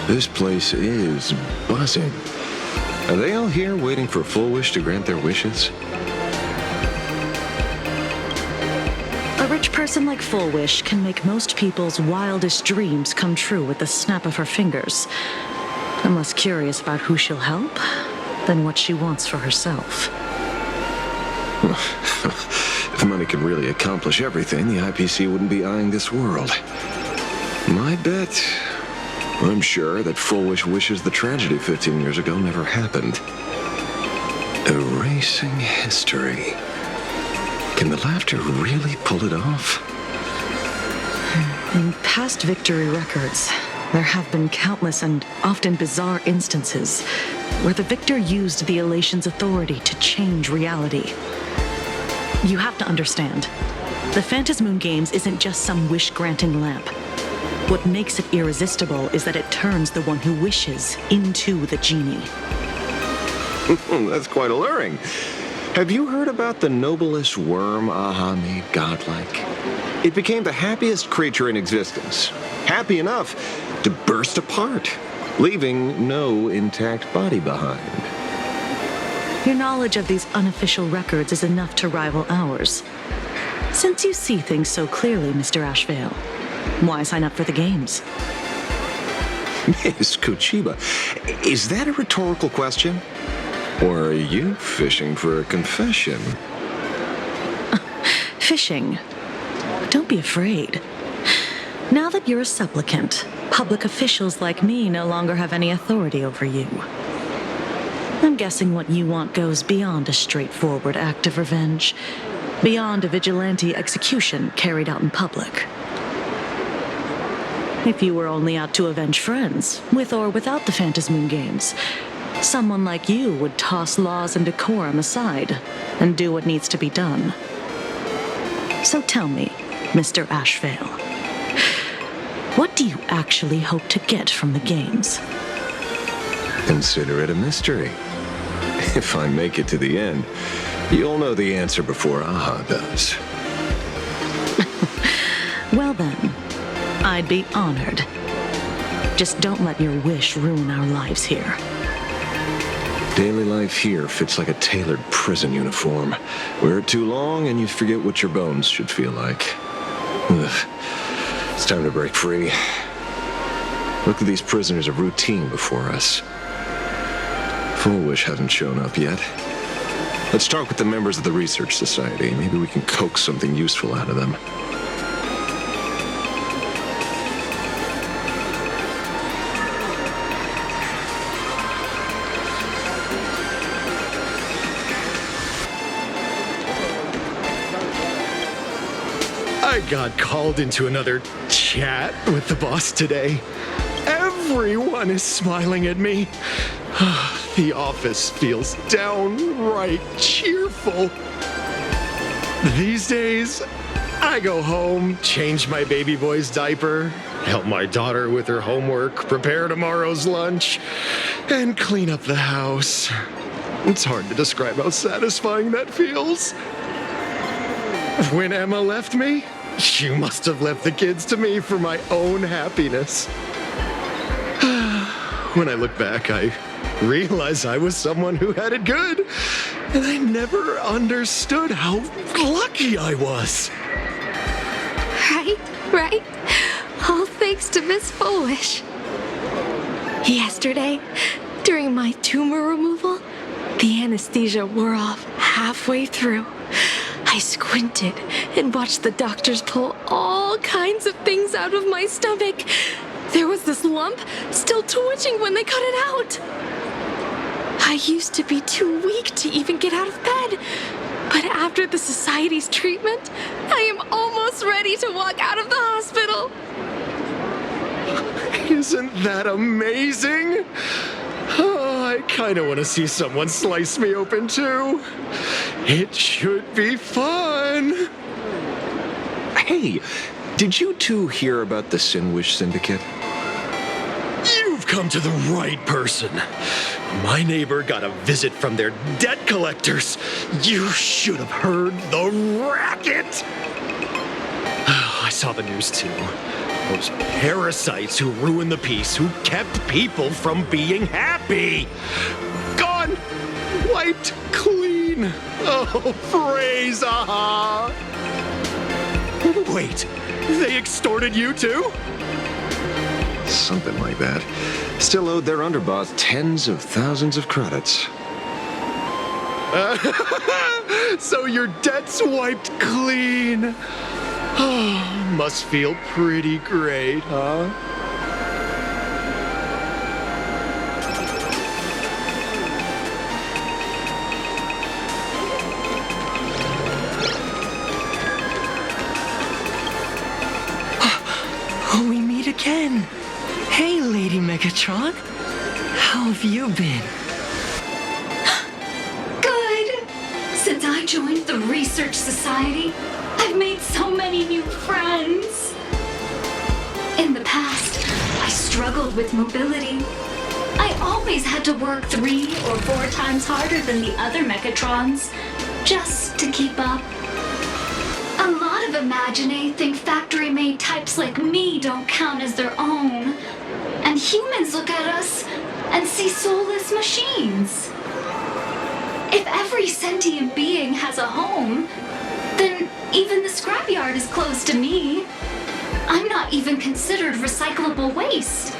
This place is buzzing. Are they all here waiting for Full Wish to grant their wishes? A rich person like Full Wish can make most people's wildest dreams come true with the snap of her fingers. I'm less curious about who she'll help than what she wants for herself. If money could really accomplish everything, the IPC wouldn't be eyeing this world. My bet, I'm sure that Full Wish wishes the tragedy 15 years ago never happened. Erasing history. Can the laughter really pull it off? In past victory records, there have been countless and often bizarre instances where the victor used the elation's authority to change reality. You have to understand, the Phantasmoon Games isn't just some wish-granting lamp. What makes it irresistible is that it turns the one who wishes into the genie. That's quite alluring. Have you heard about the noblest worm Aha made godlike? It became the happiest creature in existence. Happy enough to burst apart, leaving no intact body behind. Your knowledge of these unofficial records is enough to rival ours. Since you see things so clearly, Mr. Ashvale, why sign up for the games? Miss Kochiba, is that a rhetorical question? Or are you fishing for a confession? Fishing? Don't be afraid. Now that you're a supplicant, public officials like me no longer have any authority over you. I'm guessing what you want goes beyond a straightforward act of revenge, beyond a vigilante execution carried out in public. If you were only out to avenge friends, with or without the Phantasmoon Games, someone like you would toss laws and decorum aside and do what needs to be done. So tell me, Mr. Ashvale, what do you actually hope to get from the games? Consider it a mystery. If I make it to the end, you'll know the answer before Aha does. Well then, I'd be honored. Just don't let your wish ruin our lives here. Daily life here fits like a tailored prison uniform. Wear it too long and you forget what your bones should feel like. Ugh. It's time to break free. Look at these prisoners of routine before us. Full Wish hasn't shown up yet. Let's talk with the members of the Research Society. Maybe we can coax something useful out of them. I got called into another chat with the boss today. Everyone is smiling at me. The office feels downright cheerful. These days, I go home, change my baby boy's diaper, help my daughter with her homework, prepare tomorrow's lunch, and clean up the house. It's hard to describe how satisfying that feels. When Emma left me, she must have left the kids to me for my own happiness. When I look back, I realize I was someone who had it good, and I never understood how lucky I was. Right. All thanks to Miss Full Wish. Yesterday, during my tumor removal, the anesthesia wore off halfway through. I squinted and watched the doctors pull all kinds of things out of my stomach. There was this lump still twitching when they cut it out. I used to be too weak to even get out of bed. But after the society's treatment, I am almost ready to walk out of the hospital. Isn't that amazing? Oh, I kind of want to see someone slice me open too. It should be fun. Hey, did you two hear about the Sinwish Syndicate? You've come to the right person. My neighbor got a visit from their debt collectors. You should have heard the racket. I saw the news too. Those parasites who ruined the peace, who kept people from being happy. Gone! Wiped clean! Oh, praise Aha! Wait, they extorted you too? Something like that. Still owed their underboss tens of thousands of credits. So your debt's wiped clean. Oh, must feel pretty great, huh? We meet again. Hey, Lady Megatron. How have you been? Good. Since I joined the Research Society, I've made so many new friends. In the past, I struggled with mobility. I always had to work 3 or 4 times harder than the other Mechatrons, just to keep up. A lot of Imagine think factory-made types like me don't count as their own. And humans look at us and see soulless machines. If every sentient being has a home, then even the scrapyard is close to me. I'm not even considered recyclable waste.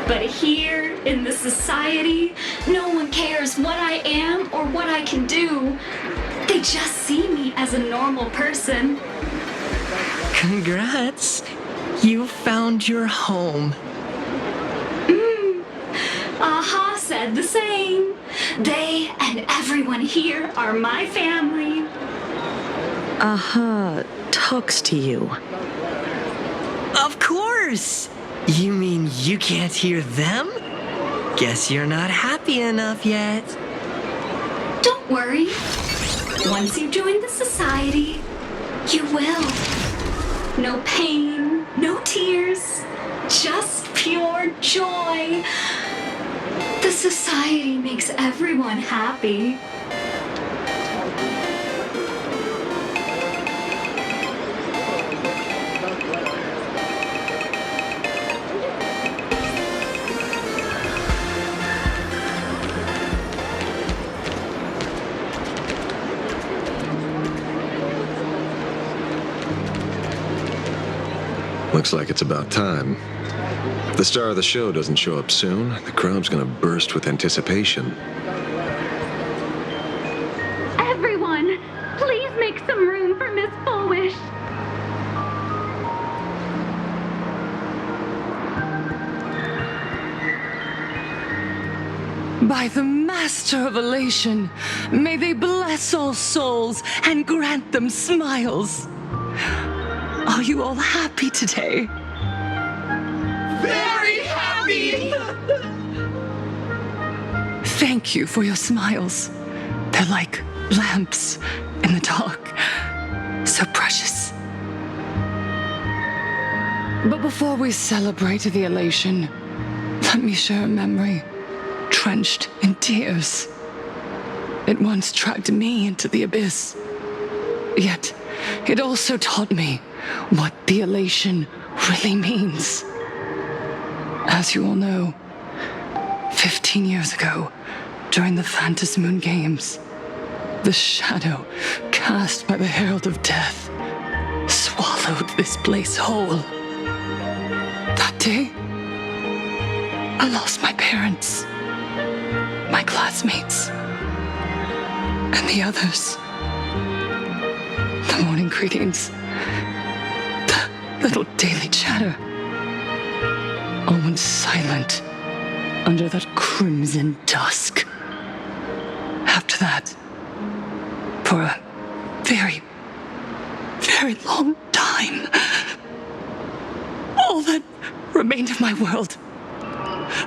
But here, in the society, no one cares what I am or what I can do. They just see me as a normal person. Congrats. You found your home. Aha said the same. They and everyone here are my family. Aha talks to you. Of course. You mean you can't hear them? Guess you're not happy enough yet. Don't worry. Once you join the society, you will. No pain, no tears, just pure joy. The society makes everyone happy. Looks like it's about time. If the star of the show doesn't show up soon, the crowd's gonna burst with anticipation. Everyone, please make some room for Miss Fullwish. By the Master of Elation, may they bless all souls and grant them smiles. Are you all happy today? Very happy! Thank you for your smiles. They're like lamps in the dark. So precious. But before we celebrate the elation, let me share a memory drenched in tears. It once dragged me into the abyss. Yet, it also taught me what the elation really means. As you all know, 15 years ago, during the Phantasmoon Games, the shadow cast by the Herald of Death swallowed this place whole. That day, I lost my parents, my classmates, and the others. The morning greetings, the little daily chatter, all went silent under that crimson dusk. After that, for a very, very long time, all that remained of my world,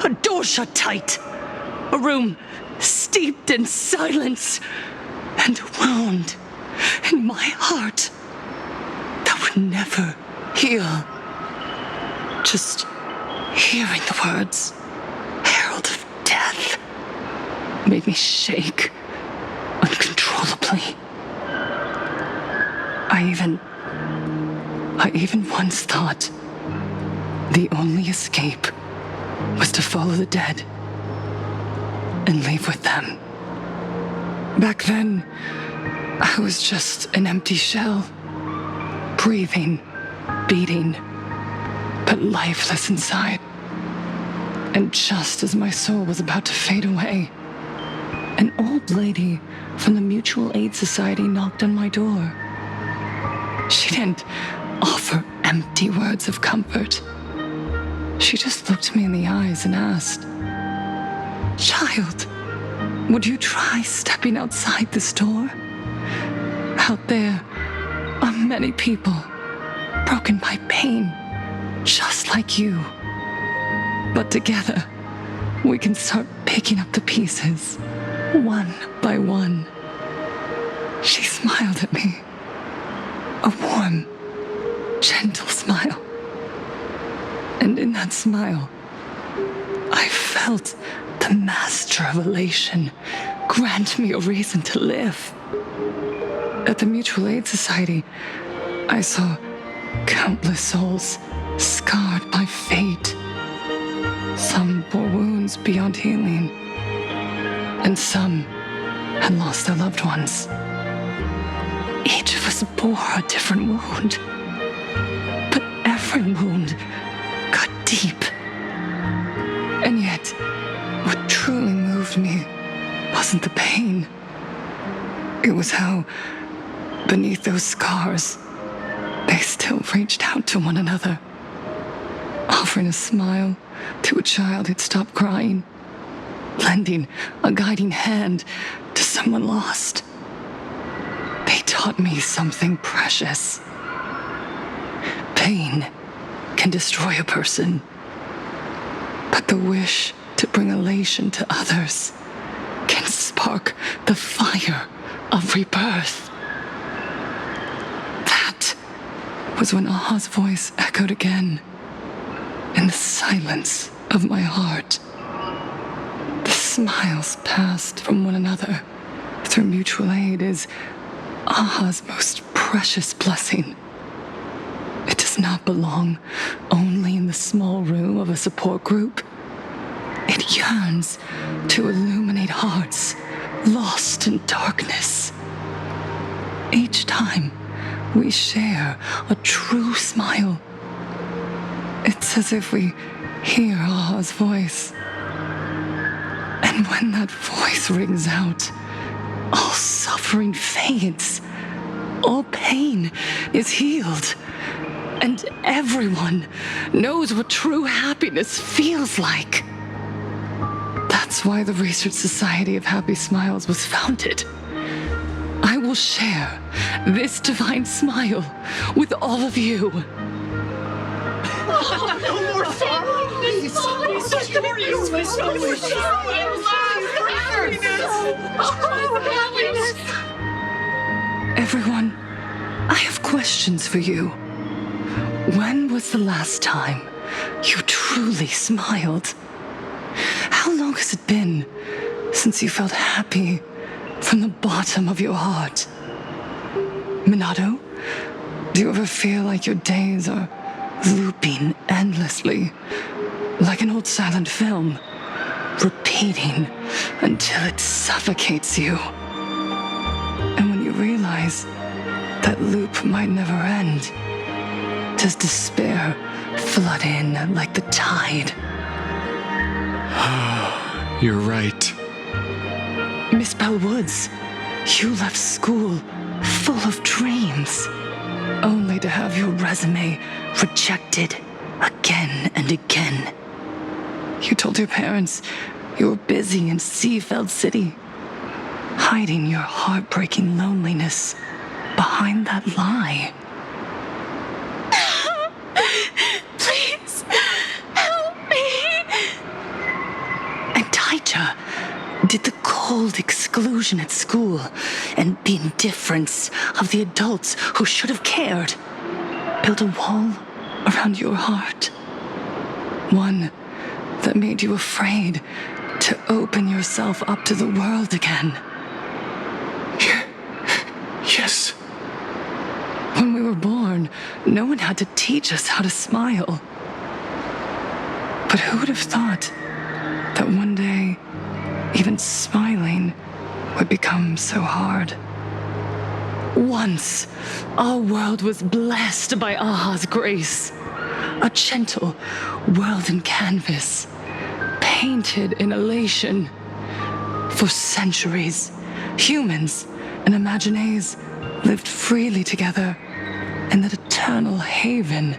a door shut tight, a room steeped in silence, and a wound in my heart that would never heal. Just hearing the words, Herald of Death, made me shake uncontrollably. I even once thought the only escape was to follow the dead and leave with them. Back then, I was just an empty shell, breathing, beating, but lifeless inside. And just as my soul was about to fade away, an old lady from the Mutual Aid Society knocked on my door. She didn't offer empty words of comfort. She just looked me in the eyes and asked, "Child, would you try stepping outside this door? Out there are many people broken by pain, just like you. But together, we can start picking up the pieces, one by one." She smiled at me, a warm, gentle smile. And in that smile, I felt the master of elation grant me a reason to live. At the Mutual Aid Society, I saw countless souls scarred by fate. Some bore wounds beyond healing, and some had lost their loved ones. Each of us bore a different wound, but every wound cut deep. And yet, what truly moved me wasn't the pain. It was how, beneath those scars, they still reached out to one another, offering a smile to a child who'd stopped crying, lending a guiding hand to someone lost. They taught me something precious. Pain can destroy a person, but the wish to bring elation to others can spark the fire of rebirth. That was when Aha's voice echoed again in the silence of my heart. The smiles passed from one another through mutual aid is Aha's most precious blessing. It does not belong only in the small room of a support group. It yearns to illuminate hearts lost in darkness. Each time we share a true smile, it's as if we hear Aha's voice. And when that voice rings out, all suffering fades, all pain is healed, and everyone knows what true happiness feels like. That's why the Research Society of Happy Smiles was founded. I will share this divine smile with all of you. No more sorrow! Everyone, I have questions for you. When was the last time you truly smiled? How long has it been since you felt happy from the bottom of your heart? Minato, do you ever feel like your days are looping endlessly, like an old silent film, repeating until it suffocates you? And when you realize that loop might never end, does despair flood in like the tide? You're right. Miss Bell Woods, you left school full of dreams, only to have your resume rejected again and again. You told your parents you were busy in Seafeld City, hiding your heartbreaking loneliness behind that lie. Please, help me. And Taija did the cold exclusion at school and the indifference of the adults who should have cared build a wall around your heart. One that made you afraid to open yourself up to the world again. Yes. When we were born, no one had to teach us how to smile. But who would have thought that one day, even smiling would become so hard? Once, our world was blessed by Aha's grace. A gentle world in canvas, painted in elation. For centuries, humans and Imaginaes lived freely together in that eternal haven.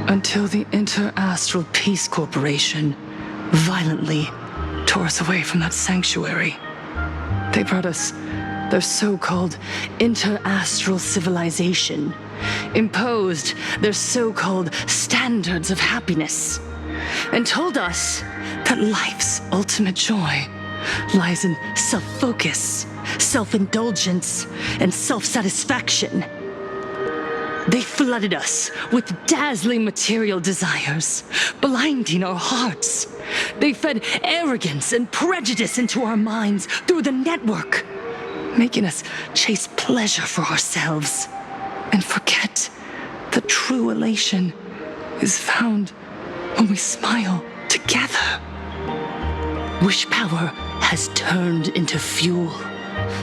Until the Inter-Astral Peace Corporation violently tore us away from that sanctuary. They brought us their so-called inter-astral civilization, imposed their so-called standards of happiness, and told us that life's ultimate joy lies in self-focus, self-indulgence, and self-satisfaction. They flooded us with dazzling material desires, blinding our hearts. They fed arrogance and prejudice into our minds through the network, making us chase pleasure for ourselves and forget that true elation is found when we smile together. Wish power has turned into fuel.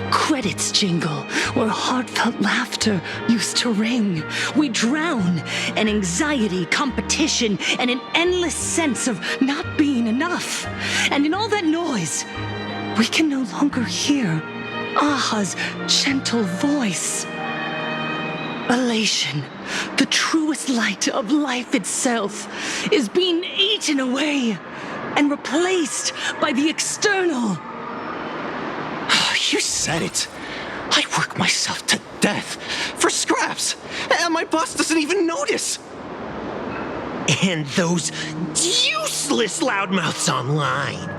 Credits jingle where heartfelt laughter used to ring. We drown in anxiety, competition, and an endless sense of not being enough. And in all that noise, we can no longer hear Aha's gentle voice. Elation, the truest light of life itself, is being eaten away and replaced by the external. You said it. I work myself to death for scraps, and my boss doesn't even notice. And those useless loudmouths online.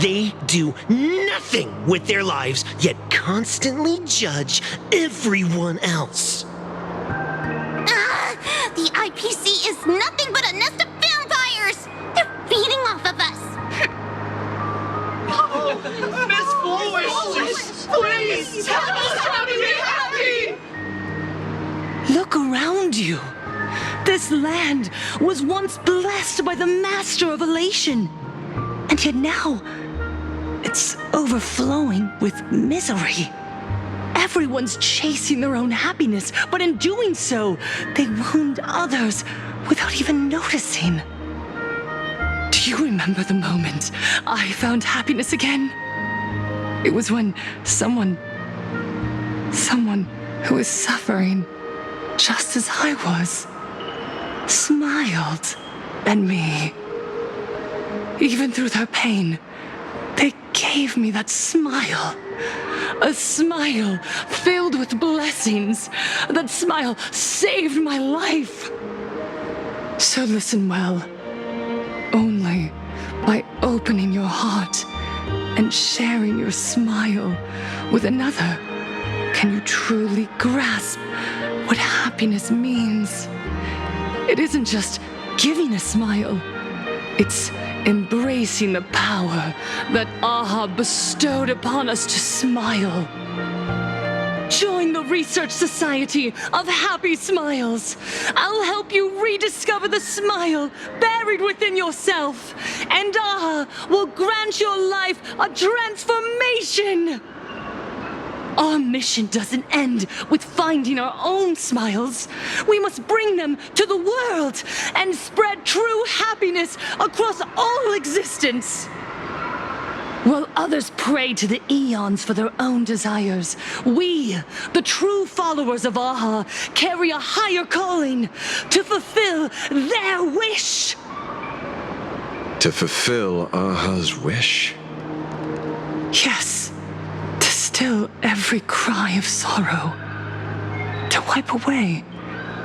They do nothing with their lives, yet constantly judge everyone else. The IPC is nothing but a nest of vampires! They're feeding off of us! Miss Foolish, please tell us how to be happy! Look around you. This land was once blessed by the master of elation. And yet now, it's overflowing with misery. Everyone's chasing their own happiness, but in doing so, they wound others without even noticing. Do you remember the moment I found happiness again? It was when someone who was suffering just as I was, smiled at me. Even through their pain, they gave me that smile. A smile filled with blessings. That smile saved my life. So listen well. Only by opening your heart and sharing your smile with another can you truly grasp what happiness means. It isn't just giving a smile. It's embracing the power that Aha bestowed upon us to smile. Join the Research Society of Happy Smiles. I'll help you rediscover the smile buried within yourself, and Aha will grant your life a transformation. Our mission doesn't end with finding our own smiles. We must bring them to the world and spread true happiness across all existence. While others pray to the eons for their own desires, we, the true followers of Aha, carry a higher calling to fulfill their wish. To fulfill Aha's wish? Yes. Still every cry of sorrow, to wipe away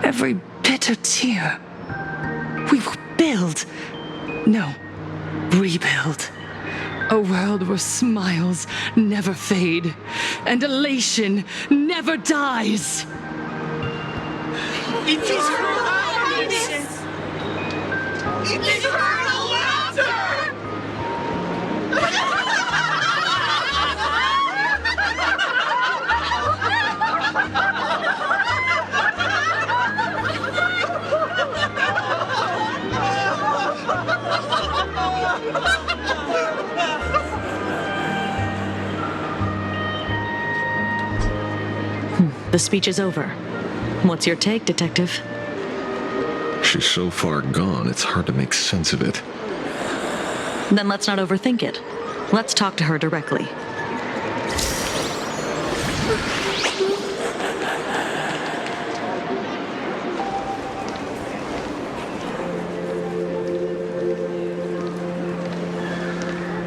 every bitter tear. We will rebuild, a world where smiles never fade and elation never dies. Eternal happiness! Eternal laughter! The speech is over. What's your take, Detective? She's so far gone, it's hard to make sense of it. Then let's not overthink it. Let's talk to her directly.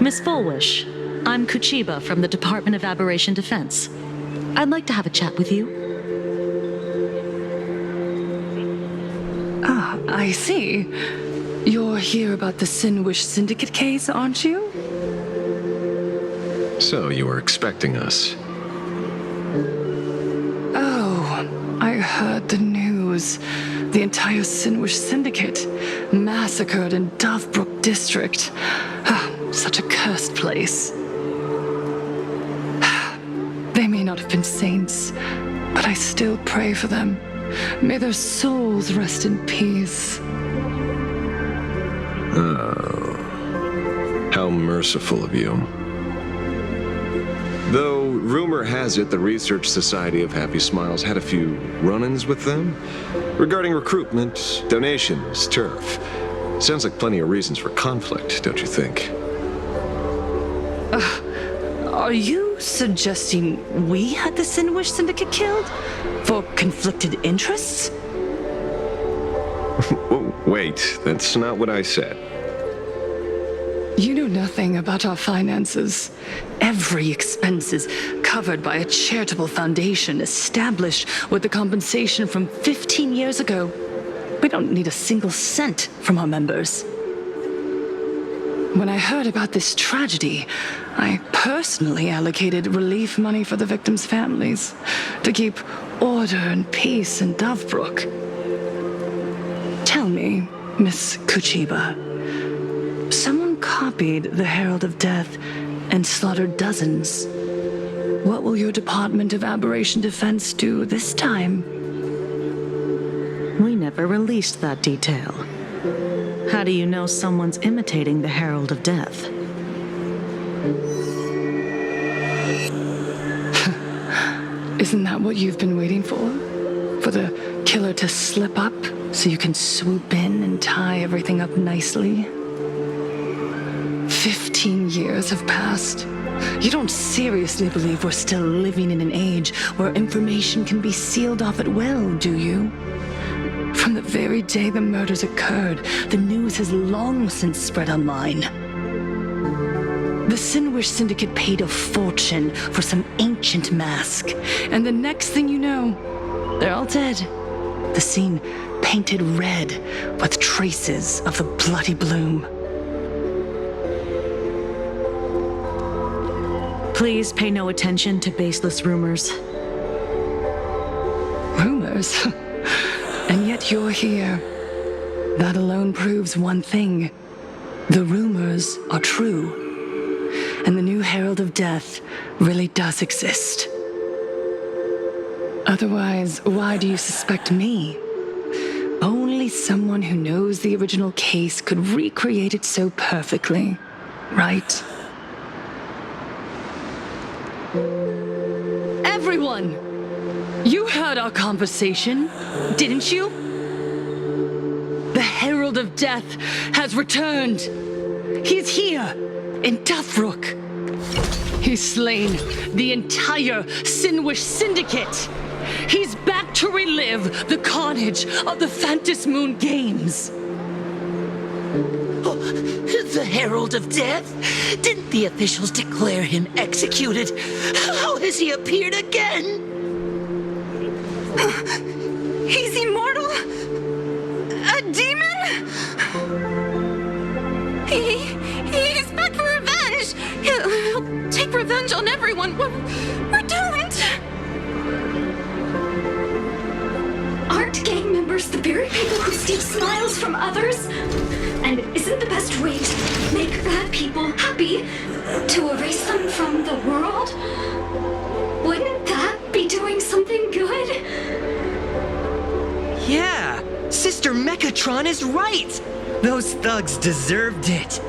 Miss Fullwish, I'm Kuchiba from the Department of Aberration Defense. I'd like to have a chat with you. Ah, I see. You're here about the Sinwish Syndicate case, aren't you? So, you were expecting us. Oh, I heard the news. The entire Sinwish Syndicate massacred in Dovebrook District. Ah, such a cursed place. They may not have been saints, but I still pray for them. May their souls rest in peace. Oh. How merciful of you. Though, rumor has it the Research Society of Happy Smiles had a few run-ins with them regarding recruitment, donations, turf. Sounds like plenty of reasons for conflict, don't you think? Are you suggesting we had the Sinwish Syndicate killed? For conflicted interests? Whoa, wait, that's not what I said. You know nothing about our finances. Every expense is covered by a charitable foundation established with the compensation from 15 years ago. We don't need a single cent from our members. When I heard about this tragedy, I personally allocated relief money for the victims' families to keep order and peace in Dovebrook. Tell me, Miss Kuchiba, someone copied the Herald of Death and slaughtered dozens. What will your Department of Aberration Defense do this time? We never released that detail. How do you know someone's imitating the Herald of Death? Isn't that what you've been waiting for? For the killer to slip up so you can swoop in and tie everything up nicely? 15 years have passed. You don't seriously believe we're still living in an age where information can be sealed off at will, do you? From the very day the murders occurred, the news has long since spread online. The Sinwish Syndicate paid a fortune for some ancient mask, and the next thing you know, they're all dead. The scene painted red with traces of the bloody bloom. Please pay no attention to baseless rumors. Rumors? And yet you're here. That alone proves one thing. The rumors are true. And the new Herald of Death really does exist. Otherwise, why do you suspect me? Only someone who knows the original case could recreate it so perfectly, right? Everyone! You heard our conversation, didn't you? The Herald of Death has returned. He's here, in Dovebrook. He's slain the entire Sinwish Syndicate. He's back to relive the carnage of the Phantom Moon Games. The Herald of Death? Didn't the officials declare him executed? How has he appeared again? He's immortal? A demon? He's back for revenge! He'll take revenge on everyone. We're doomed! Aren't gang members the very people who steal smiles from others? And isn't the best way to make bad people happy to erase them from the world? Wouldn't that be doing something good? Yeah, Sister Mechatron is right. Those thugs deserved it.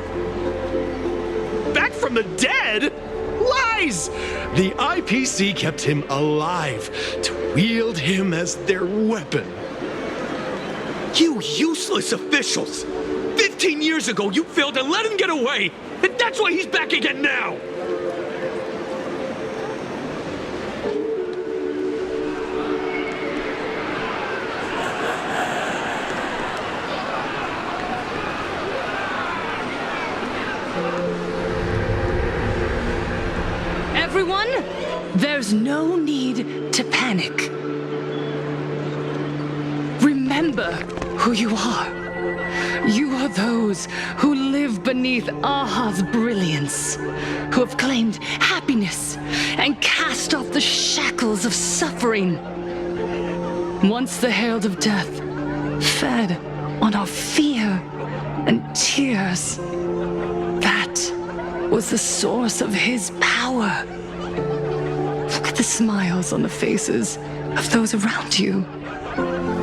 Back from the dead? Lies! The IPC kept him alive to wield him as their weapon. You useless officials! 15 years ago, you failed to let him get away, and that's why he's back again now! Everyone, there's no need to panic. Remember who you are. You are those who live beneath Aha's brilliance, who have claimed happiness and cast off the shackles of suffering. Once the herald of death fed on our fear and tears, that was the source of his power. Look at the smiles on the faces of those around you.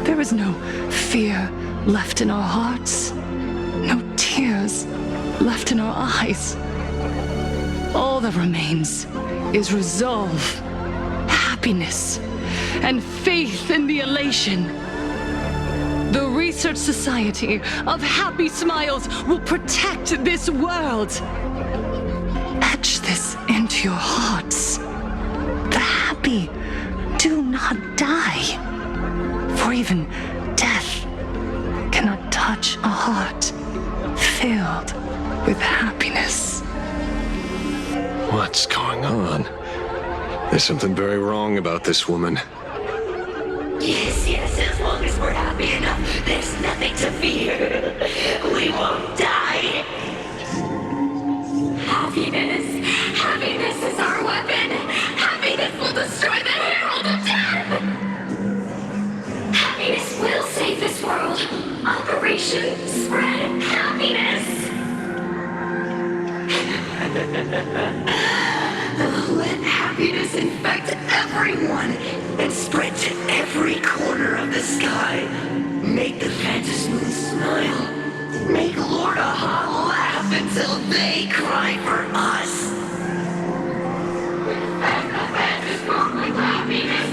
There is no fear left in our hearts, no tears left in our eyes. All that remains is resolve, happiness, and faith in the elation. The Research Society of Happy Smiles will protect this world. Etch this into your hearts. The happy do not die, for even death cannot touch a heart filled with happiness. What's going on? There's something very wrong about this woman. Yes, as long as we're happy enough, there's nothing to fear. We won't die. Happiness is our weapon. Happiness will destroy the Herald of Death. Happiness will save this world. Operation Spread Happiness. Let happiness infect everyone and spread to every corner of the sky. Make the Phantom Moon smile. Make Lord Aha laugh until they cry for us. Infect the Phantom Moon with happiness.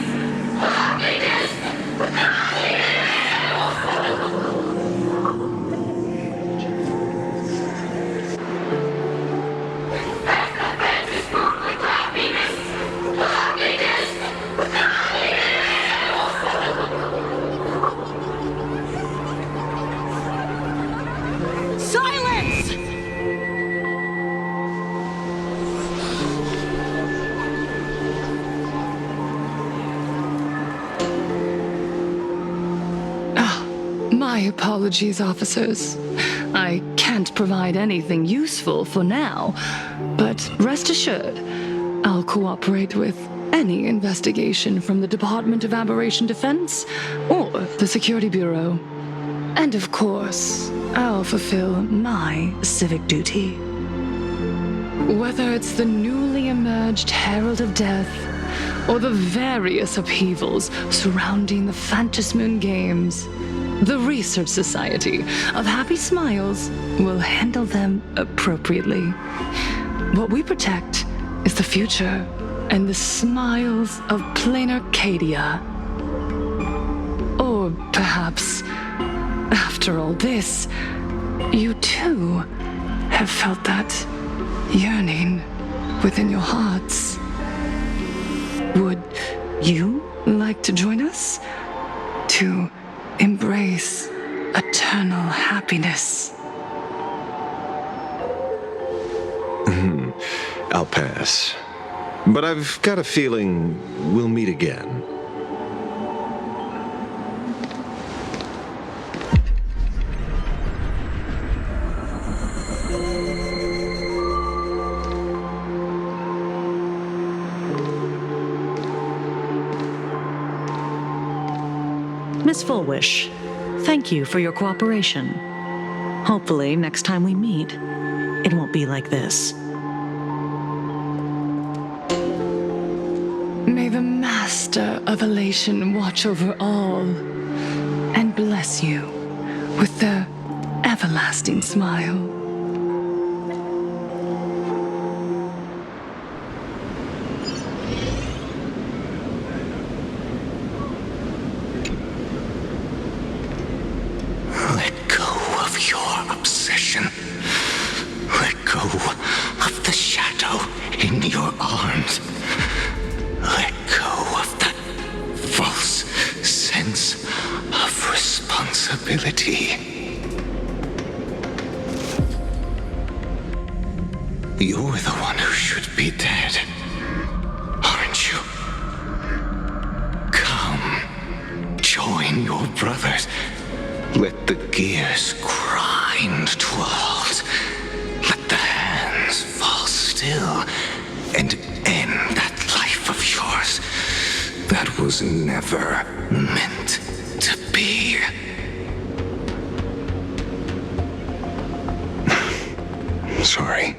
Happiness. Silence! My apologies, officers. I can't provide anything useful for now, but rest assured, I'll cooperate with any investigation from the Department of Aberration Defense or the Security Bureau. And of course, I'll fulfill my civic duty. Whether it's the newly emerged Herald of Death or the various upheavals surrounding the Phantasmoon Games, the Research Society of Happy Smiles will handle them appropriately. What we protect is the future and the smiles of plain Arcadia. Or perhaps, after all this, you too have felt that yearning within your hearts. Would you like to join us to embrace eternal happiness? I'll pass. But I've got a feeling we'll meet again. Miss Fullwish, thank you for your cooperation. Hopefully, next time we meet, it won't be like this. May the Master of Elation watch over all and bless you with the everlasting smile. responsibility. You're the one who should be dead, aren't you? Come, join your brothers. Let the gears grind to a halt. Let the hands fall still and end that life of yours that was never meant to be. Sorry.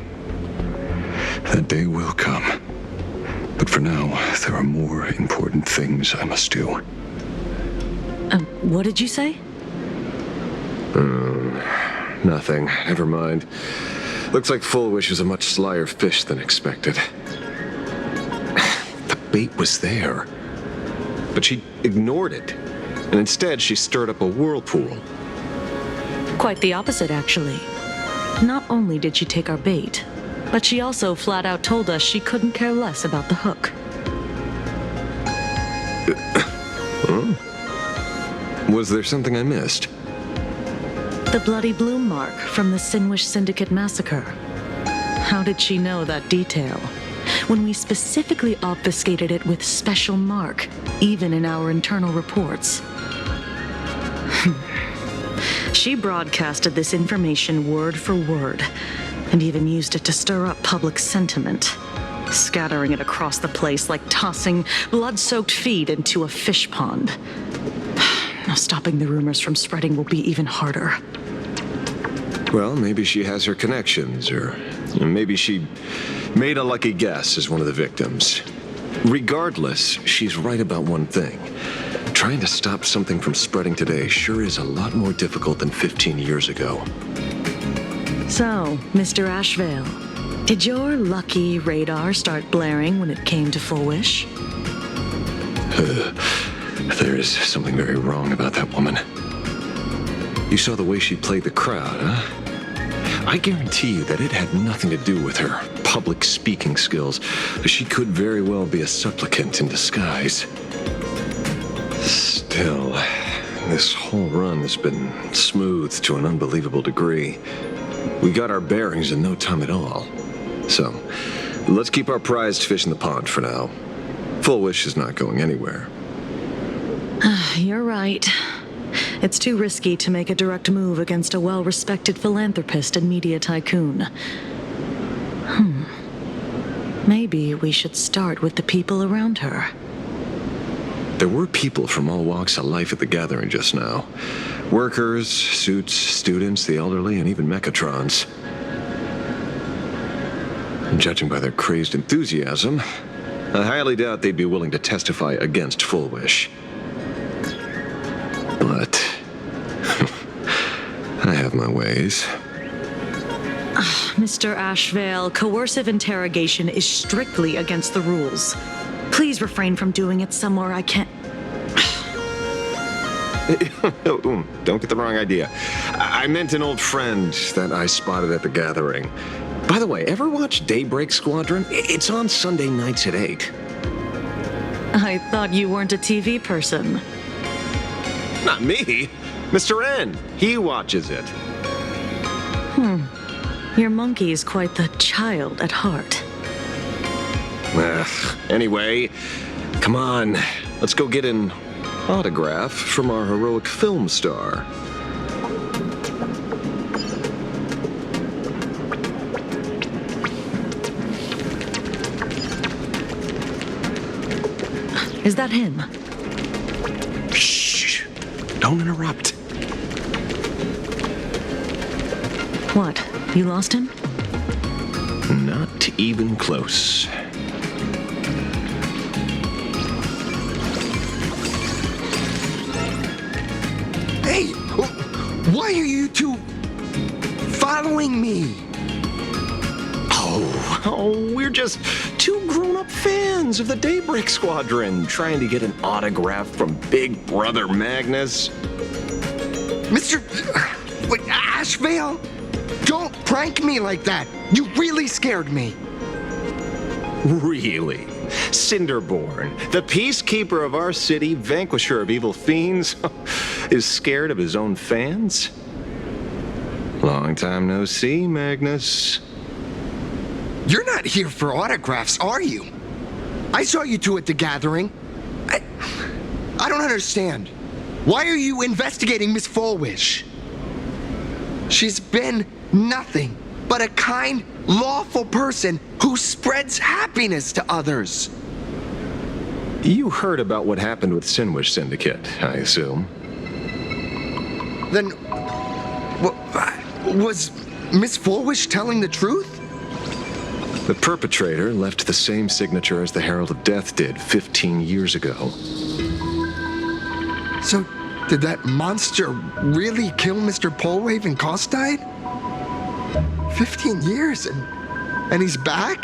That day will come. But for now, there are more important things I must do. What did you say? Nothing. Never mind. Looks like Full Wish is a much slyer fish than expected. The bait was there. But she ignored it. And instead, she stirred up a whirlpool. Quite the opposite, actually. Not only did she take our bait, but she also flat out told us she couldn't care less about the hook. Was there something I missed? The bloody bloom mark from the Sinwish Syndicate massacre. How did she know that detail? When we specifically obfuscated it with special mark, even in our internal reports. She broadcasted this information word for word, and even used it to stir up public sentiment, scattering it across the place like tossing blood-soaked feed into a fish pond. Now stopping the rumors from spreading will be even harder. Well, maybe she has her connections, or maybe she made a lucky guess as one of the victims. Regardless, she's right about one thing. Trying to stop something from spreading today sure is a lot more difficult than 15 years ago. So, Mr. Ashvale, did your lucky radar start blaring when it came to Full Wish? There is something very wrong about that woman. You saw the way she played the crowd, huh? I guarantee you that it had nothing to do with her public speaking skills. She could very well be a supplicant in disguise. Still, this whole run has been smooth to an unbelievable degree. We got our bearings in no time at all. So, let's keep our prized fish in the pond for now. Full Wish is not going anywhere. You're right. It's too risky to make a direct move against a well-respected philanthropist and media tycoon. Maybe we should start with the people around her. There were people from all walks of life at the gathering just now. Workers, suits, students, the elderly, and even Mechatrons. And judging by their crazed enthusiasm, I highly doubt they'd be willing to testify against Full Wish. But I have my ways. Mr. Ashvale, coercive interrogation is strictly against the rules. Please refrain from doing it somewhere I can't... Don't get the wrong idea. I meant an old friend that I spotted at the gathering. By the way, ever watch Daybreak Squadron? It's on Sunday nights at 8. I thought you weren't a TV person. Not me. Mr. N. He watches it. Your monkey is quite the child at heart. Anyway, come on. Let's go get an autograph from our heroic film star. Is that him? Shh. Don't interrupt. What? You lost him? Not even close. Hey! Why are you two following me? Oh, we're just two grown-up fans of the Daybreak Squadron trying to get an autograph from Big Brother Magnus. Mr. Ashvale? Don't prank me like that. You really scared me. Really? Cinderborn, the peacekeeper of our city, vanquisher of evil fiends? Is scared of his own fans? Long time no see, Magnus. You're not here for autographs, are you? I saw you two at the gathering. I don't understand. Why are you investigating Miss Fullwish? She's been nothing but a kind, lawful person who spreads happiness to others. You heard about what happened with Sinwish Syndicate, I assume. Then, was Miss Fullwish telling the truth? The perpetrator left the same signature as the Herald of Death did 15 years ago. So, did that monster really kill Mr. Polwave and Costide? 15 years and he's back?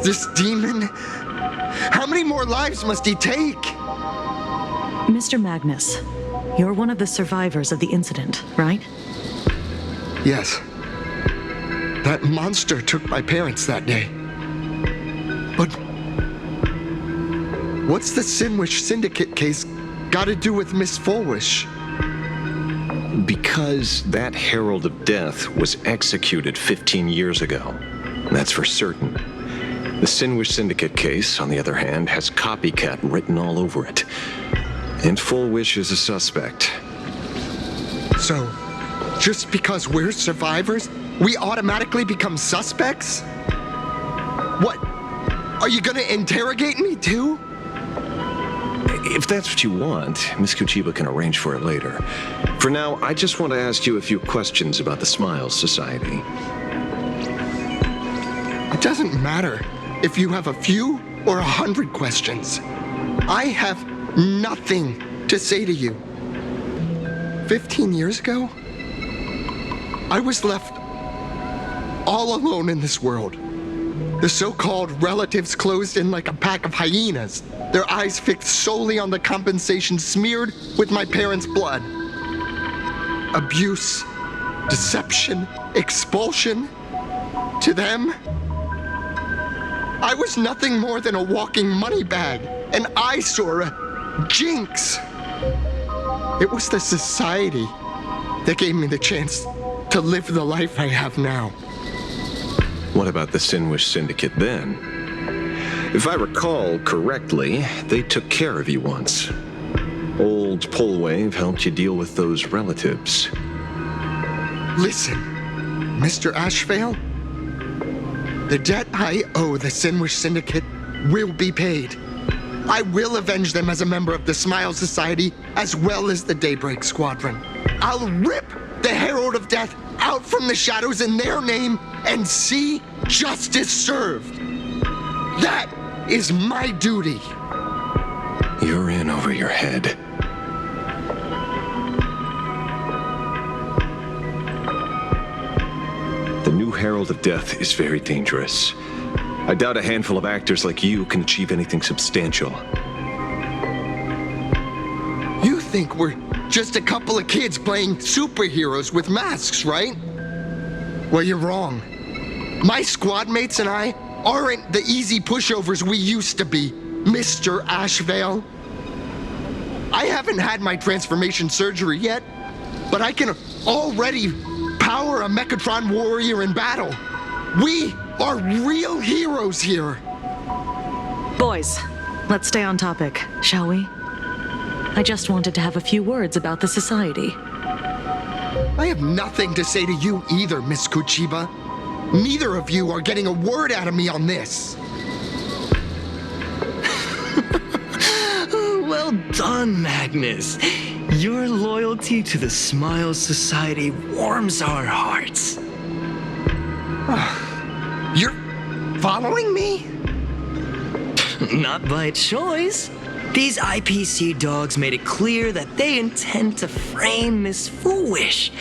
This demon? How many more lives must he take? Mr. Magnus, you're one of the survivors of the incident, right? Yes. That monster took my parents that day. But what's the Sinwish Syndicate case got to do with Miss Fullwish? Because that Herald of Death was executed 15 years ago. That's for certain. The Sinwish Syndicate case, on the other hand, has copycat written all over it. And Fullwish is a suspect. So, just because we're survivors, we automatically become suspects? What? Are you gonna interrogate me too? If that's what you want, Miss Kuchiba can arrange for it later. For now, I just want to ask you a few questions about the Smiles Society. It doesn't matter if you have a few or 100 questions. I have nothing to say to you. 15 years ago, I was left all alone in this world. The so-called relatives closed in like a pack of hyenas, their eyes fixed solely on the compensation smeared with my parents' blood. Abuse, deception, expulsion. To them, I was nothing more than a walking money bag, an eyesore, a jinx. It was the society that gave me the chance to live the life I have now. What about the Sinwish Syndicate then? If I recall correctly, they took care of you once. Old Polwave helped you deal with those relatives. Listen, Mr. Ashvale, the debt I owe the Sinwish Syndicate will be paid. I will avenge them as a member of the Smile Society as well as the Daybreak Squadron. I'll rip the Herald of Death out from the shadows in their name and see justice served. That is my duty. You're in over your head. The new Herald of Death is very dangerous. I doubt a handful of actors like you can achieve anything substantial. You think we're just a couple of kids playing superheroes with masks, right? Well, you're wrong. My squad mates and I aren't the easy pushovers we used to be, Mr. Ashvale. I haven't had my transformation surgery yet, but I can already power a Mechatron warrior in battle. We are real heroes here. Boys, let's stay on topic, shall we? I just wanted to have a few words about the society. I have nothing to say to you either, Miss Kuchiba. Neither of you are getting a word out of me on this. Well done, Magnus. Your loyalty to the Smile Society warms our hearts. You're following me? Not by choice. These IPC dogs made it clear that they intend to frame Miss Foolish.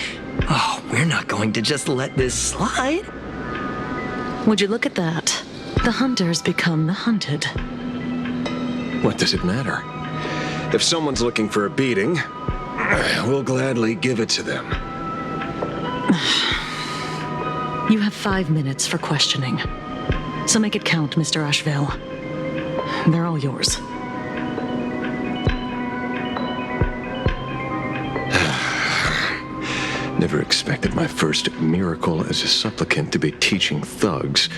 Oh, we're not going to just let this slide. Would you look at that? The hunters become the hunted. What does it matter? If someone's looking for a beating, we'll gladly give it to them. You have 5 minutes for questioning. So make it count, Mr. Ashvale. They're all yours. Never expected my first miracle as a supplicant to be teaching thugs.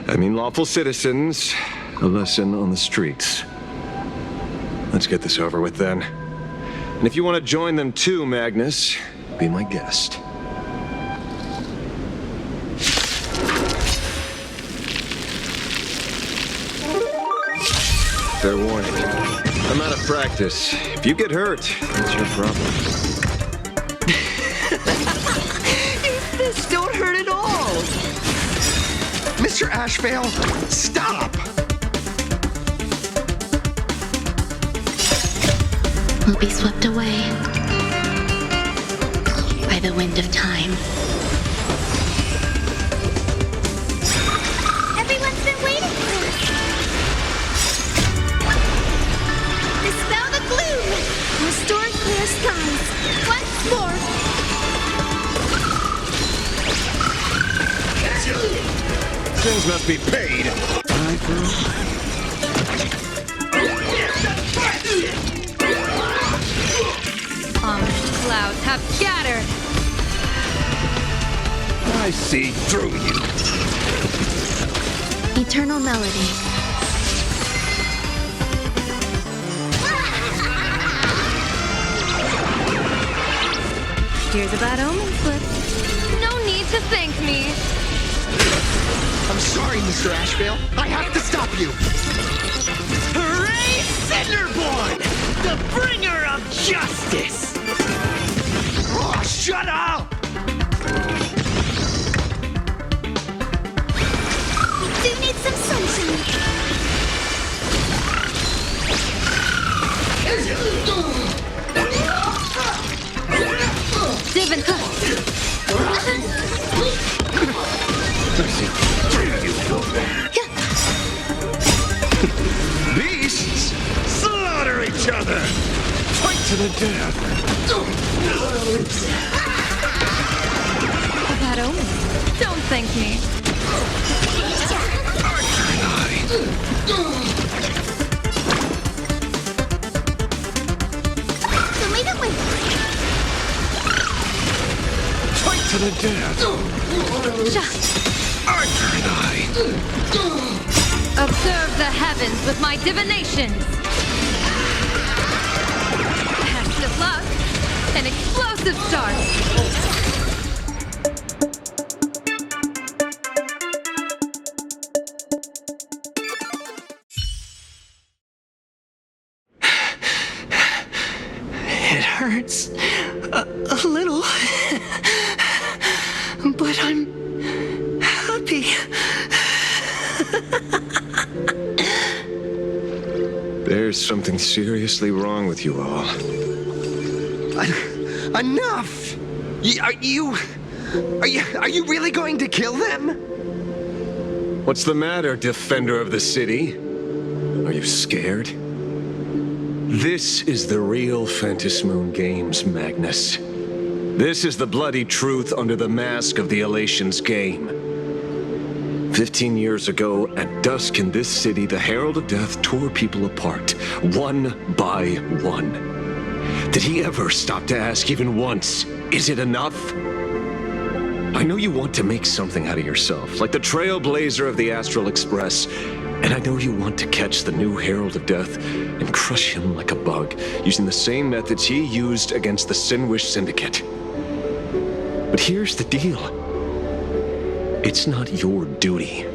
I mean lawful citizens, a lesson on the streets. Let's get this over with then. And if you want to join them too, Magnus, be my guest. Fair warning. I'm out of practice. If you get hurt, that's your problem. This don't hurt at all. Mr. Ashvale, stop! Will be swept away by the wind of time. Everyone's been waiting for us. Dispel the gloom. Restore clear skies. Once more. Sins must be paid. Eye for Clouds have scattered. I see through you. Eternal melody. Here's a bad omen slip. No need to thank me. I'm sorry, Mr. Ashvale. I have to stop you. Hooray, Cinderborn! The bringer of justice! Oh, shut up! Do need some sunshine. Divin, Beasts slaughter each other. Fight to the death. a bad omen. Don't thank me. Fight to the death. Arthur and I. Observe the heavens with my divinations. Best of luck. An explosive start. It hurts a little, but I'm happy. There's something seriously wrong with you all. Enough! Are you really going to kill them? What's the matter, defender of the city? Are you scared? This is the real Phantasmoon Games, Magnus. This is the bloody truth under the mask of the Elations game. 15 years ago, at dusk in this city, the Herald of Death tore people apart, one by one. Did he ever stop to ask even once, is it enough? I know you want to make something out of yourself, like the trailblazer of the Astral Express, and I know you want to catch the new Herald of Death and crush him like a bug, using the same methods he used against the Sinwish Syndicate. But here's the deal. It's not your duty.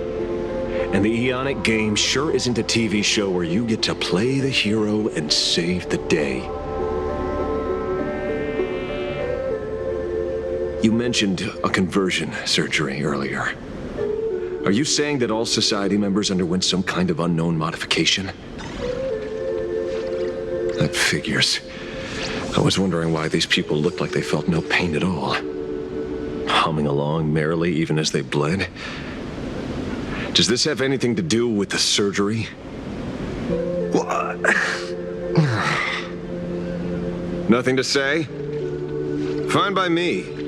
And the Eonic game sure isn't a TV show where you get to play the hero and save the day. You mentioned a conversion surgery earlier. Are you saying that all Society members underwent some kind of unknown modification? That figures. I was wondering why these people looked like they felt no pain at all. Humming along merrily even as they bled. Does this have anything to do with the surgery? What? Nothing to say? Fine by me.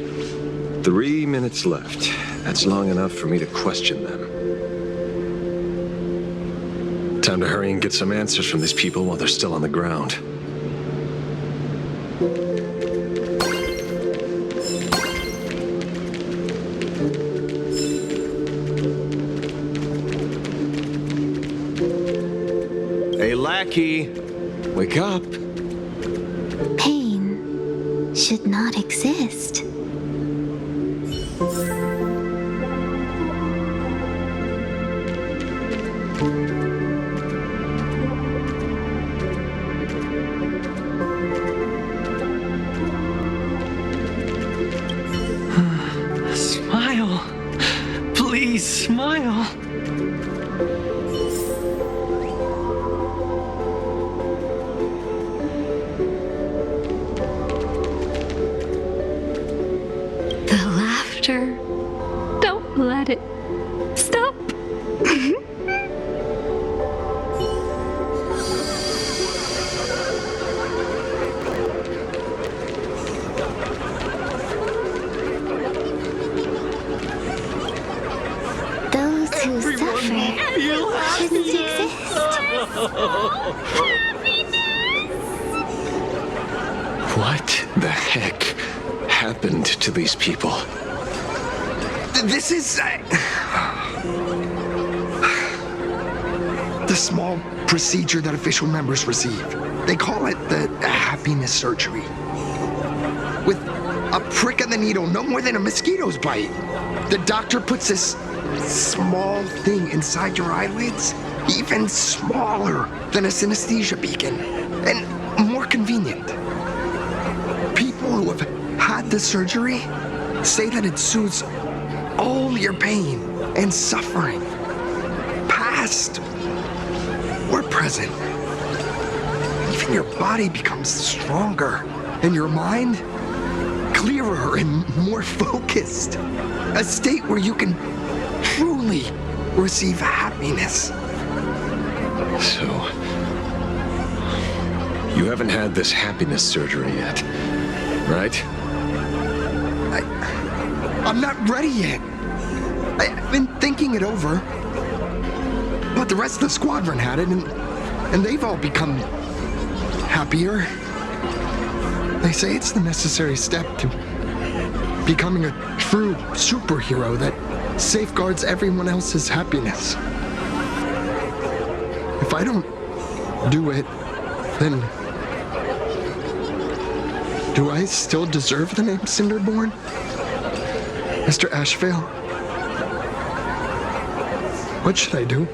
3 minutes left. That's long enough for me to question them. Time to hurry and get some answers from these people while they're still on the ground. Vicky. Wake up. Pain should not exist. Smile. Please smile. The laughter. Don't let it stop. Those who suffer shouldn't exist. What the heck happened to these people? This is the small procedure that official members receive. They call it the happiness surgery. With a prick of the needle, no more than a mosquito's bite. The doctor puts this small thing inside your eyelids, even smaller than a synesthesia beacon, and more convenient. People who have had the surgery say that it soothes all your pain and suffering, past or present. Even your body becomes stronger, and your mind clearer and more focused. A state where you can truly receive happiness. So, you haven't had this happiness surgery yet, right? I'm not ready yet. I've been thinking it over. But the rest of the squadron had it, and they've all become happier. They say it's the necessary step to becoming a true superhero that safeguards everyone else's happiness. If I don't do it, then do I still deserve the name Cinderborn? Mr. Ashvale? What should I do?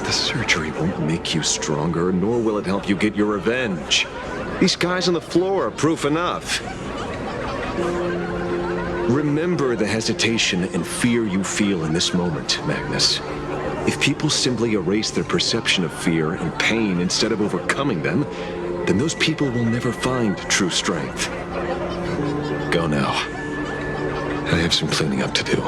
The surgery won't make you stronger, nor will it help you get your revenge. These guys on the floor are proof enough. Remember the hesitation and fear you feel in this moment, Magnus. If people simply erase their perception of fear and pain instead of overcoming them, then those people will never find true strength. Go now. I have some cleaning up to do.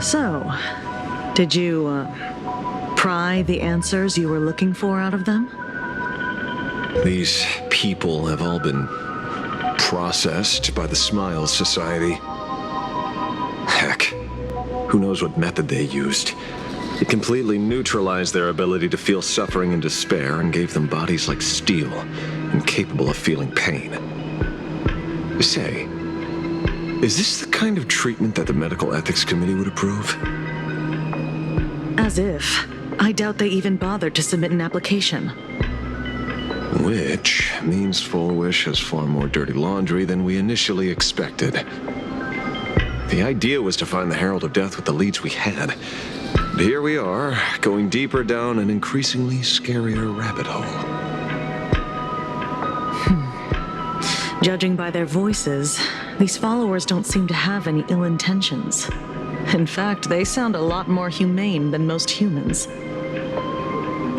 So, did you, pry the answers you were looking for out of them? These people have all been processed by the Smile Society. Heck, who knows what method they used. It completely neutralized their ability to feel suffering and despair and gave them bodies like steel, incapable of feeling pain. Say, is this the kind of treatment that the Medical Ethics Committee would approve? As if. I doubt they even bothered to submit an application. Which means Full Wish has far more dirty laundry than we initially expected. The idea was to find the Herald of Death with the leads we had. And here we are, going deeper down an increasingly scarier rabbit hole. Judging by their voices, these followers don't seem to have any ill intentions. In fact, they sound a lot more humane than most humans.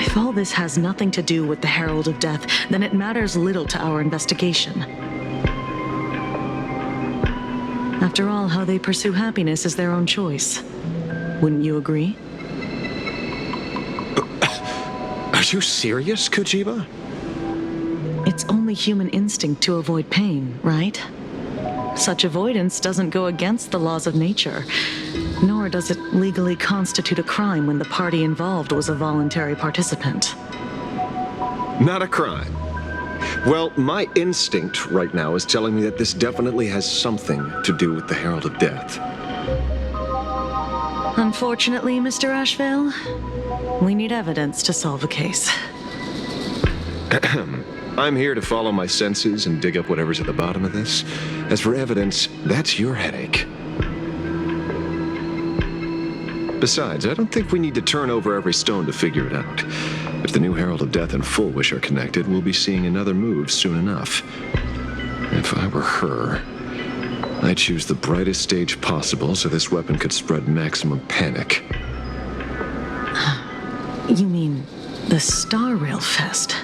If all this has nothing to do with the Herald of Death, then it matters little to our investigation. After all, how they pursue happiness is their own choice. Wouldn't you agree? Are you serious, Kojiba? It's only human instinct to avoid pain, right? Such avoidance doesn't go against the laws of nature, nor does it legally constitute a crime when the party involved was a voluntary participant. Not a crime. Well, my instinct right now is telling me that this definitely has something to do with the Herald of Death. Unfortunately, Mr. Ashvale, we need evidence to solve a case. I'm here to follow my senses and dig up whatever's at the bottom of this. As for evidence, that's your headache. Besides, I don't think we need to turn over every stone to figure it out. If the new Herald of Death and Full Wish are connected, we'll be seeing another move soon enough. If I were her, I'd choose the brightest stage possible so this weapon could spread maximum panic. You mean the Starrail Fest?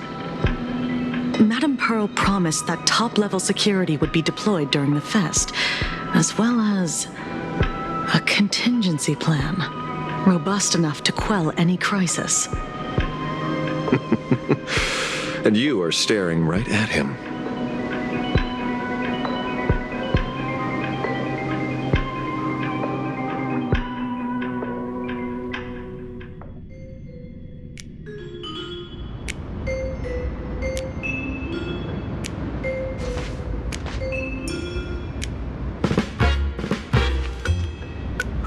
Madame Pearl promised that top-level security would be deployed during the fest, as well as a contingency plan, robust enough to quell any crisis. And you are staring right at him.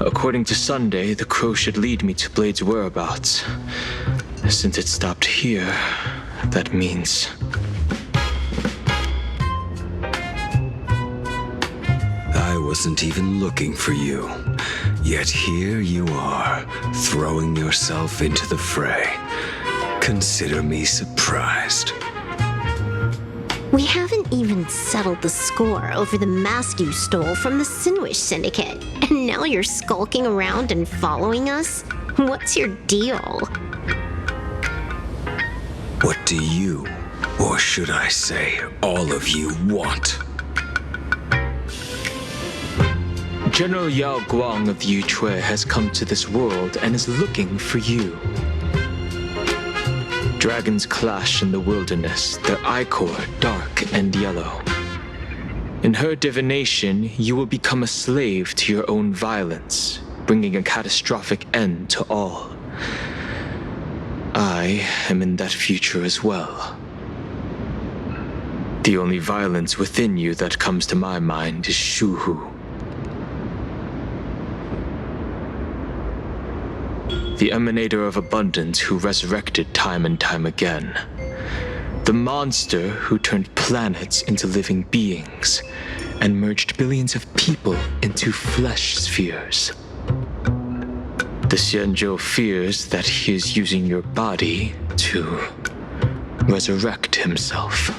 According to Sunday, the crow should lead me to Blade's whereabouts. Since it stopped here, that means... I wasn't even looking for you. Yet here you are, throwing yourself into the fray. Consider me surprised. We haven't even settled the score over the mask you stole from the Sinwish Syndicate. And now you're skulking around and following us? What's your deal? What do you, or should I say, all of you, want? General Yao Guang of the Yuchui has come to this world and is looking for you. Dragons clash in the wilderness, their ichor dark and yellow. In her divination, you will become a slave to your own violence, bringing a catastrophic end to all. I am in that future as well. The only violence within you that comes to my mind is Shuhu. The emanator of abundance who resurrected time and time again. The monster who turned planets into living beings and merged billions of people into flesh spheres. The Xianzhou fears that he is using your body to resurrect himself.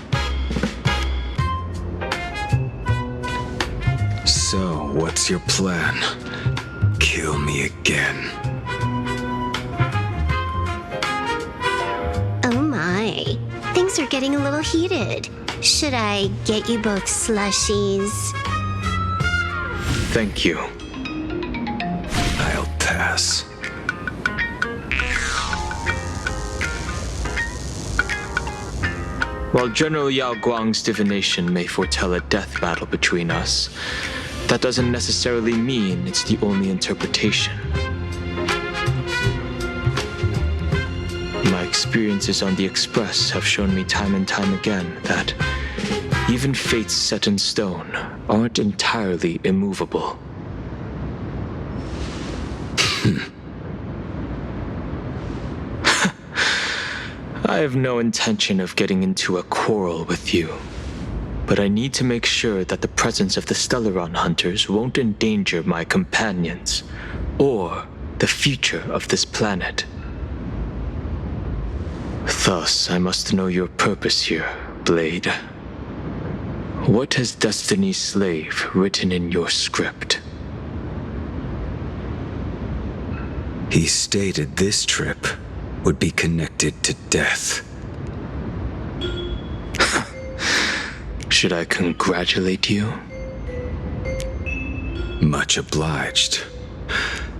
So, what's your plan? Kill me again. Oh my, things are getting a little heated. Should I get you both slushies? Thank you. I'll pass. While General Yao Guang's divination may foretell a death battle between us, that doesn't necessarily mean it's the only interpretation. My experiences on the Express have shown me time and time again that even fates set in stone aren't entirely immovable. I have no intention of getting into a quarrel with you, but I need to make sure that the presence of the Stellaron hunters won't endanger my companions or the future of this planet. Thus, I must know your purpose here, Blade. What has Destiny's Slave written in your script? He stated this trip would be connected to death. Should I congratulate you? Much obliged.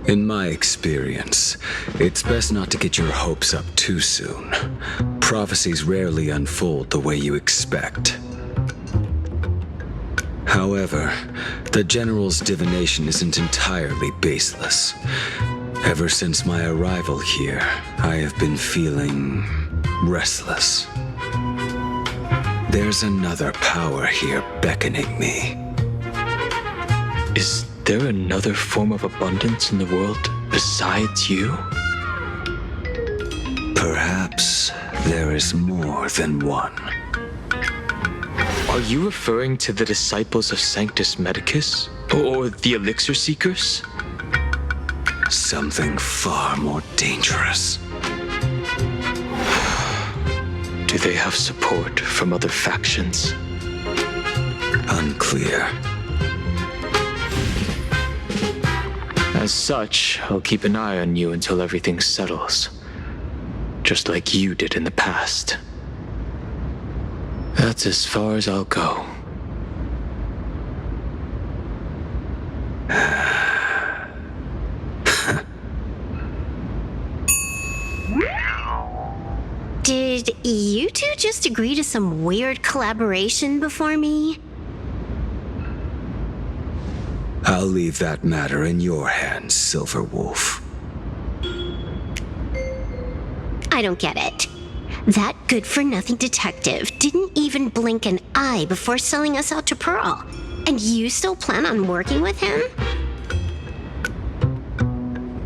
In my experience, it's best not to get your hopes up too soon. Prophecies rarely unfold the way you expect. However, the General's divination isn't entirely baseless. Ever since my arrival here, I have been feeling restless. There's another power here beckoning me. Is there another form of abundance in the world besides you? Perhaps there is more than one. Are you referring to the disciples of Sanctus Medicus? Or the Elixir Seekers? Something far more dangerous. Do they have support from other factions? Unclear. As such, I'll keep an eye on you until everything settles. Just like you did in the past. That's as far as I'll go. Did you two just agree to some weird collaboration before me? I'll leave that matter in your hands, Silver Wolf. I don't get it. That good-for-nothing detective didn't even blink an eye before selling us out to Pearl. And you still plan on working with him?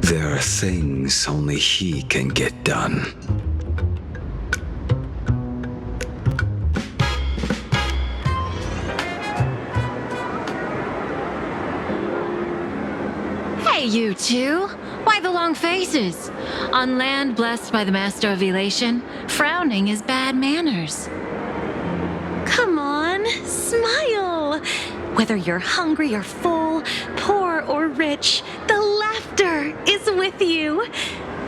There are things only he can get done. Hey, you two! Why the long faces? On land blessed by the Master of Elation, frowning is bad manners. Come on, smile. Whether you're hungry or full, poor or rich, the laughter is with you.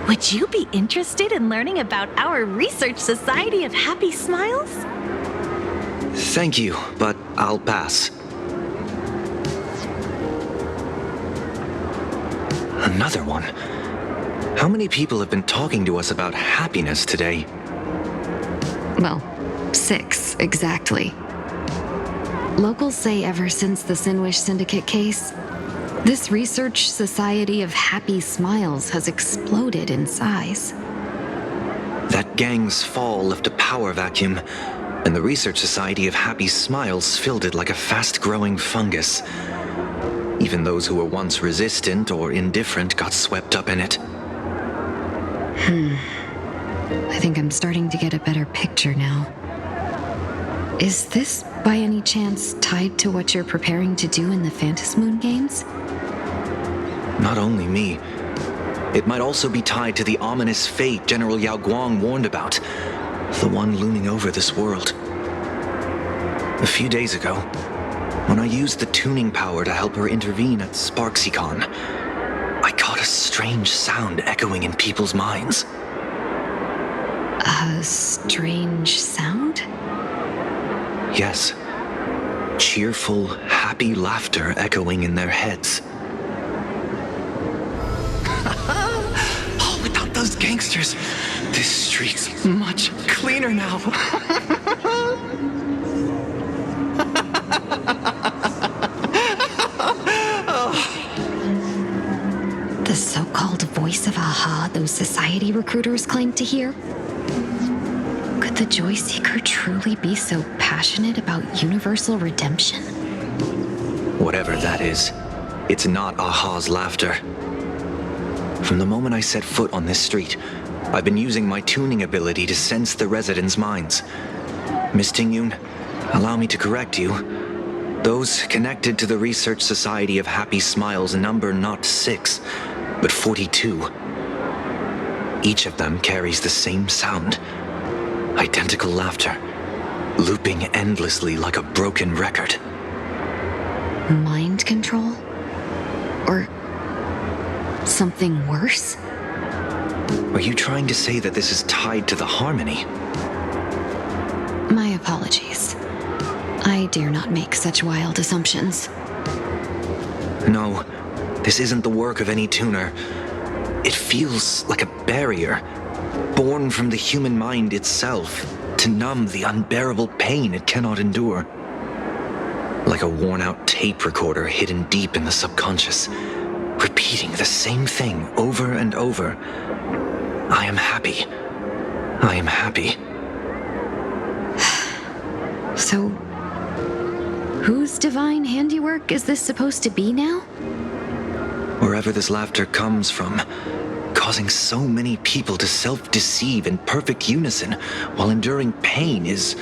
Would you be interested in learning about our Research Society of Happy Smiles? Thank you, but I'll pass. Another one. How many people have been talking to us about happiness today? Well, 6 exactly. Locals say ever since the Sinwish Syndicate case, this Research Society of Happy Smiles has exploded in size. That gang's fall left a power vacuum, and the Research Society of Happy Smiles filled it like a fast-growing fungus. Even those who were once resistant or indifferent got swept up in it. I think I'm starting to get a better picture now. Is this, by any chance, tied to what you're preparing to do in the Phantasmoon games? Not only me. It might also be tied to the ominous fate General Yao Guang warned about. The one looming over this world. A few days ago, when I used the tuning power to help her intervene at SparksyCon, I caught a strange sound echoing in people's minds. A strange sound? Yes. Cheerful, happy laughter echoing in their heads. Oh, without those gangsters, this street's much cleaner now. The so-called voice of Aha those society recruiters claim to hear? Could the Joy Seeker truly be so passionate about universal redemption? Whatever that is, it's not Aha's laughter. From the moment I set foot on this street, I've been using my tuning ability to sense the residents' minds. Miss Tingyun, allow me to correct you. Those connected to the Research Society of Happy Smiles number not 6, but 42. Each of them carries the same sound. Identical laughter, looping endlessly like a broken record. Mind control? Or something worse? Are you trying to say that this is tied to the harmony? My apologies. I dare not make such wild assumptions. No, this isn't the work of any tuner. It feels like a barrier, born from the human mind itself, to numb the unbearable pain it cannot endure. like a worn-out tape recorder hidden deep in the subconscious, repeating the same thing over and over. I am happy. I am happy. So, whose divine handiwork is this supposed to be now? Wherever this laughter comes from, causing so many people to self-deceive in perfect unison while enduring pain is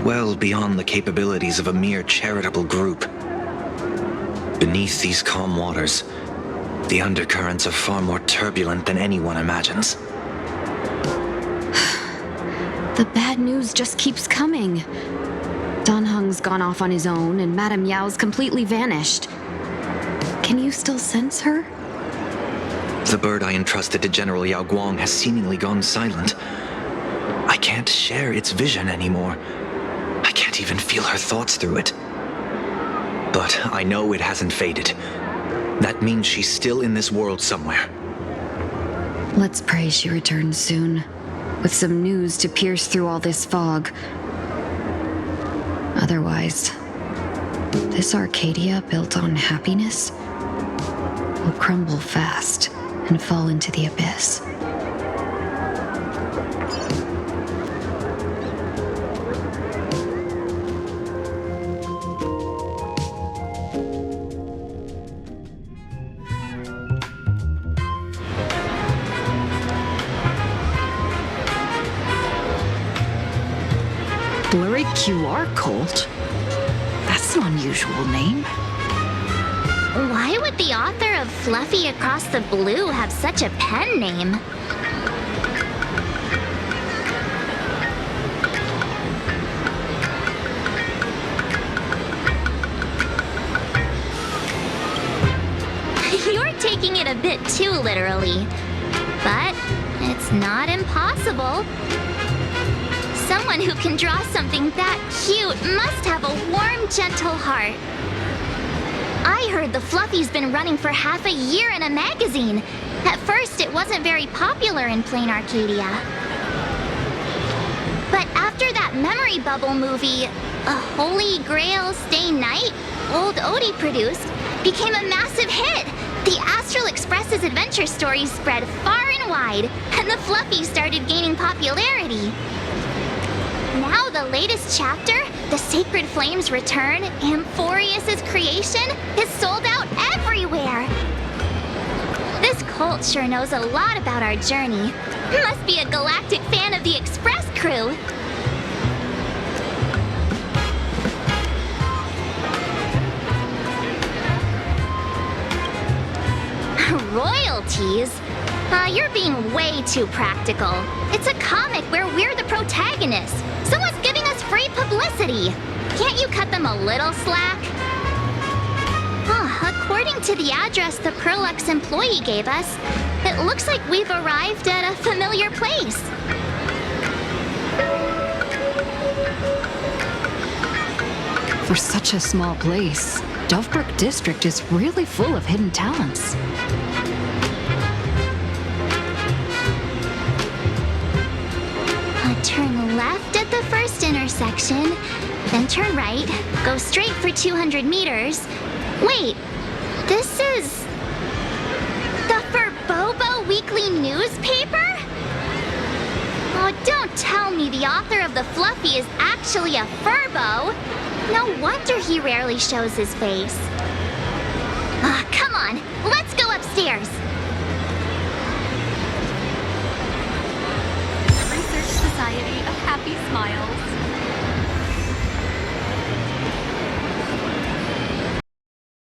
well beyond the capabilities of a mere charitable group. Beneath these calm waters, the undercurrents are far more turbulent than anyone imagines. The bad news just keeps coming. Dan Heng's gone off on his own, and Madame Yao's completely vanished. Can you still sense her? The bird I entrusted to General Yao Guang has seemingly gone silent. I can't share its vision anymore. I can't even feel her thoughts through it. But I know it hasn't faded. That means she's still in this world somewhere. Let's pray she returns soon, with some news to pierce through all this fog. Otherwise, this Arcadia built on happiness will crumble fast and fall into the abyss. Blurry QR Cult? That's an unusual name. Why would the author of Fluffy Across the Blue have such a pen name? You're taking it a bit too literally, but it's not impossible. Someone who can draw something that cute must have a warm, gentle heart. I heard the Fluffy's been running for half a year in a magazine. At first, it wasn't very popular in Plain Arcadia. But after that memory bubble movie, A Holy Grail Stay Night, old Odie produced, became a massive hit. The Astral Express's adventure stories spread far and wide, and the Fluffy started gaining popularity. Now the latest chapter, The Sacred Flames Return, Amphorius's creation, is sold out everywhere. This cult sure knows a lot about our journey. Must be a galactic fan of the Express crew. Royalties? You're being way too practical. It's a comic where we're the protagonists. Someone's giving us free publicity. Can't you cut them a little slack? According to the address the Perlux employee gave us, it looks like we've arrived at a familiar place. For such a small place, Dovebrook District is really full of hidden talents. Turn left at the first intersection, then turn right, go straight for 200 meters. Wait, this is the Furbobo Weekly newspaper? Oh, don't tell me the author of the Fluffy is actually a Furbo. No wonder he rarely shows his face. Come on, let's go upstairs.